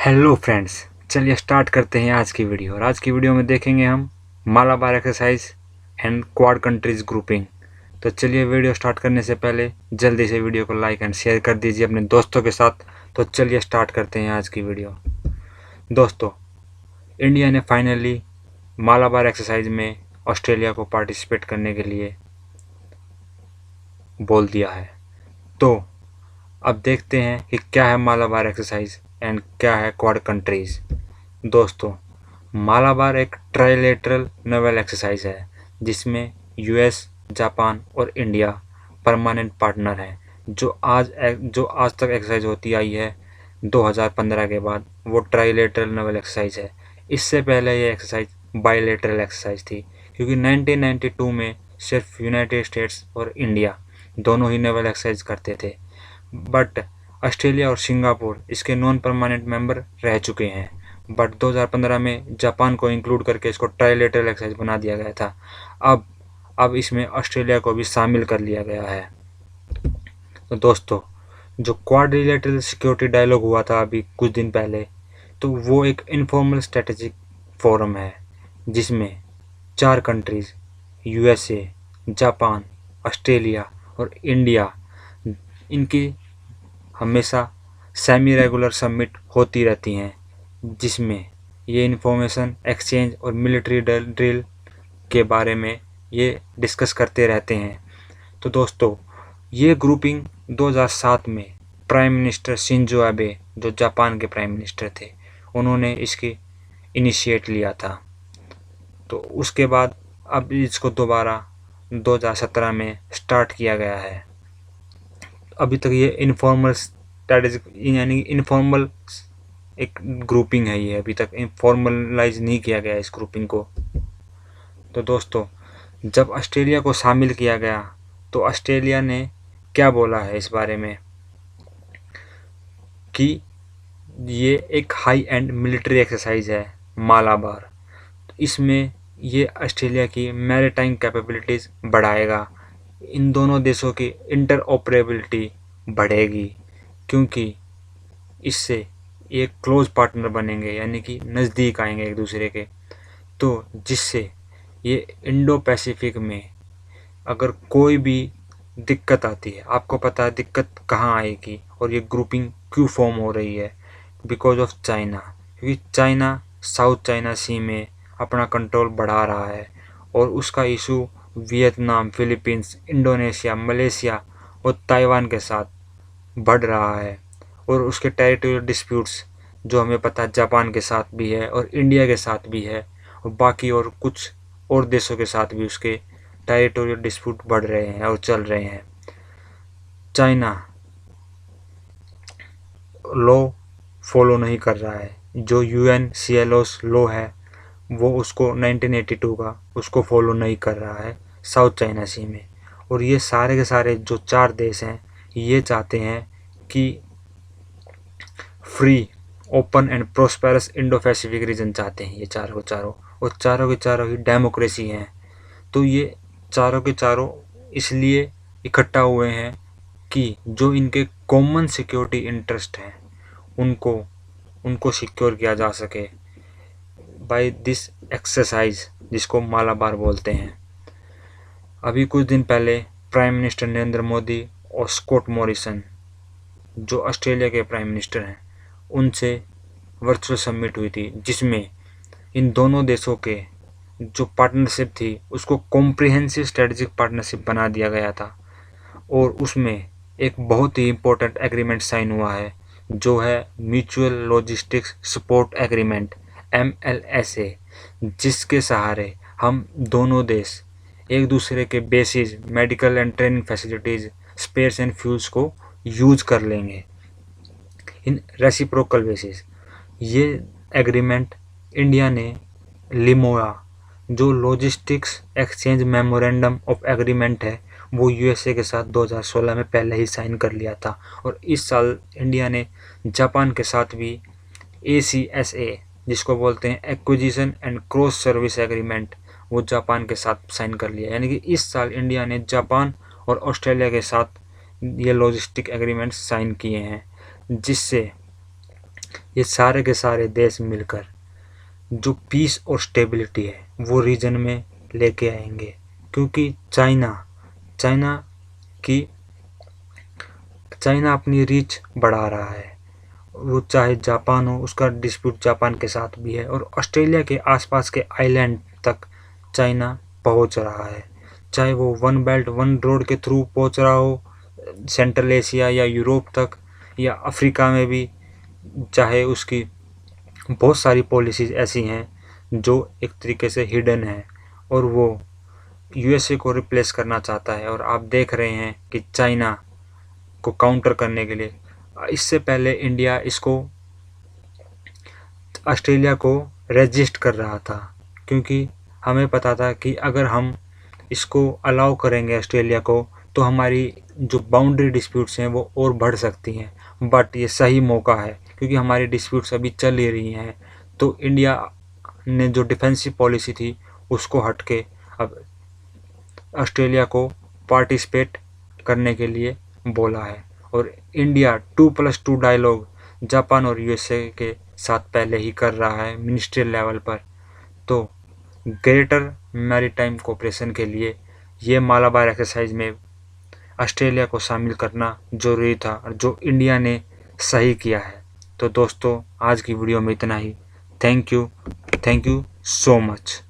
Hello friends, चलिए start करते हैं आज की वीडियो। और आज की वीडियो में देखेंगे हम Malabar exercise and quad countries grouping. तो चलिए वीडियो स्टार्ट करने से पहले जल्दी से वीडियो को लाइक एंड शेयर कर दीजिए अपने दोस्तों के साथ। तो चलिए स्टार्ट करते हैं आज की वीडियो। दोस्तों, इंडिया ने फाइनली मालाबार एक्सरसाइज में ऑस्ट्रेलिया को पार्टिसिपेट करने के लिए बोल दिया है। तो अब देखते हैं कि क्या है मालाबार एक्सरसाइज एंड क्या है क्वाड कंट्रीज। दोस्तों, मालाबार एक ट्राइलेटरल नेवल एक्सरसाइज है जिसमें यूएस, जापान और इंडिया परमानेंट पार्टनर हैं। जो आज तक एक्सरसाइज होती आई है 2015 के बाद, वो ट्राइलेटरल नेवल एक्सरसाइज है। इससे पहले ये एक्सरसाइज बाइलेटरल एक्सरसाइज थी, क्योंकि 1992 में सिर्फ यूनाइटेड स्टेट्स और इंडिया दोनों ही नेवल एक्सरसाइज करते थे। बट ऑस्ट्रेलिया और सिंगापुर इसके नॉन परमानेंट मेंबर रह चुके हैं। बट 2015 में जापान को इंक्लूड करके इसको ट्राइलेटरल एक्सरसाइज बना दिया गया था। अब इसमें ऑस्ट्रेलिया को भी शामिल कर लिया गया है। तो दोस्तों, जो क्वाड्रिलेटरल सिक्योरिटी डायलॉग हुआ था अभी कुछ दिन पहले, तो वो एक इनफॉर्मल स्ट्रेटेजिक फोरम है जिसमें 4 कंट्रीज यूएसए, जापान, ऑस्ट्रेलिया और इंडिया, इनकी हमेशा सेमी रेगुलर समिट होती रहती हैं, जिसमें ये इंफॉर्मेशन एक्सचेंज और मिलिट्री ड्रिल के बारे में ये डिस्कस करते रहते हैं। तो दोस्तों, ये ग्रुपिंग 2007 में प्राइम मिनिस्टर शिंजो एबे, जो जापान के प्राइम मिनिस्टर थे, उन्होंने इसकी इनिशिएट लिया था। तो उसके बाद अब इसको दोबारा 2017 में स्टार्ट किया गया है। अभी तक ये इनफॉर्मल स्ट्रेटेजिक यानी इनफॉर्मल एक ग्रुपिंग है। ये अभी तक फॉर्मलाइज नहीं किया गया इस ग्रुपिंग को। तो दोस्तों, जब ऑस्ट्रेलिया को शामिल किया गया तो ऑस्ट्रेलिया ने क्या बोला है इस बारे में कि ये एक हाई एंड मिलिट्री एक्सरसाइज है मालाबार। तो इसमें ये ऑस्ट्रेलिया की मैरीटाइम कैपेबिलिटीज़ बढ़ाएगा। इन दोनों देशों की इंटरऑपरेबिलिटी बढ़ेगी, क्योंकि इससे ये क्लोज पार्टनर बनेंगे, यानी कि नज़दीक आएंगे एक दूसरे के। तो जिससे ये इंडो पैसिफिक में अगर कोई भी दिक्कत आती है, आपको पता है दिक्कत कहाँ आएगी और ये ग्रुपिंग क्यों फॉर्म हो रही है, बिकॉज ऑफ चाइना। क्योंकि चाइना साउथ चाइना सी में अपना कंट्रोल बढ़ा रहा है और उसका issue Vietnam, Philippines, Indonesia, Malaysia और ताइवान के साथ बढ़ रहा है। और उसके टेरिटोरियल डिस्प्यूट्स, जो हमें पता है जापान के साथ भी है और इंडिया के साथ भी है और बाकी और कुछ और देशों के साथ भी उसके टेरिटोरियल डिस्प्यूट बढ़ रहे हैं और चल रहे हैं। चाइना लॉ फॉलो नहीं कर रहा है। जो UNCLOS लॉ है वो उसको 1982 का उसको फॉलो नहीं कर रहा है साउथ चाइना सी में। और ये सारे के सारे जो 4 देश हैं, ये चाहते हैं कि free, open and prosperous Indo Pacific region चाहते हैं ये चारों और चारों के चारों ही डेमोक्रेसी हैं। तो ये चारों के चारों इसलिए इकट्ठा हुए हैं कि जो इनके कॉमन सिक्योरिटी इंटरेस्ट हैं उनको सिक्योर किया जा सके बाय दिस एक्सरसाइज, जिसको मालाबार बोलते हैं। अभी कुछ दिन पहले प्राइम मिनिस्टर नरेंद्र मोदी और स्कॉट मॉरिसन, जो ऑस्ट्रेलिया के प्राइम मिनिस्टर हैं, उनसे वर्चुअल समिट हुई थी, जिसमें इन दोनों देशों के जो पार्टनरशिप थी उसको कॉम्प्रिहेंसिव स्ट्रेटेजिक पार्टनरशिप बना दिया गया था। और उसमें एक बहुत ही इम्पोर्टेंट एग्रीमेंट साइन हुआ है, जो है mutual logistics support agreement MLSA, जिसके सहारे हम दोनों देश एक दूसरे के basis, medical and training facilities, space and fuels को यूज कर लेंगे इन रेसिप्रोकल बेसिस। ये एग्रीमेंट इंडिया ने लिमोआ, जो logistics exchange memorandum of agreement है, वो USA के साथ 2016 में पहले ही साइन कर लिया था। और इस साल इंडिया ने जापान के साथ भी ACSA, जिसको बोलते हैं acquisition and cross service agreement, वो जापान के साथ साइन कर लिया। यानी कि इस साल इंडिया ने जापान और ऑस्ट्रेलिया के साथ ये लॉजिस्टिक एग्रीमेंट साइन किए हैं, जिससे ये सारे के सारे देश मिलकर जो पीस और स्टेबिलिटी है वो रीजन में लेके आएंगे, क्योंकि चाइना अपनी रीच बढ़ा रहा है। वो चाहे जापान हो, उसका डिस्प्यूट जापान के साथ भी है, और ऑस्ट्रेलिया के आसपास के आइलैंड तक चाइना पहुंच रहा है। चाहे वो वन बेल्ट वन रोड के थ्रू पहुंच रहा हो सेंट्रल एशिया या यूरोप तक, या अफ्रीका में भी, चाहे उसकी बहुत सारी पॉलिसीज ऐसी हैं जो एक तरीके से हिडन है, और वो यूएसए को रिप्लेस करना चाहता है। और आप देख रहे हैं कि चाइना को काउंटर करने के लिए इससे पहले इंडिया ऑस्ट्रेलिया को रेजिस्ट कर रहा था, क्योंकि हमें पता था कि अगर हम इसको अलाउ करेंगे ऑस्ट्रेलिया को तो हमारी जो बाउंड्री डिस्प्यूट्स हैं वो और बढ़ सकती हैं। बट ये सही मौका है, क्योंकि हमारी डिस्प्यूट्स अभी चल ही रही हैं, तो इंडिया ने जो डिफेंसिव पॉलिसी थी उसको हट के अब ऑस्ट्रेलिया को पार्टिसिपेट करने के लिए बोला है। और इंडिया 2+2 डायलॉग जापान और यूएसए के साथ पहले ही कर रहा है मिनिस्ट्रियल लेवल पर। तो ग्रेटर मैरीटाइम कोऑपरेशन के लिए ये मालाबार एक्सरसाइज में ऑस्ट्रेलिया को शामिल करना जरूरी था, और जो इंडिया ने सही किया है। तो दोस्तों आज की वीडियो में इतना ही। Thank you so much.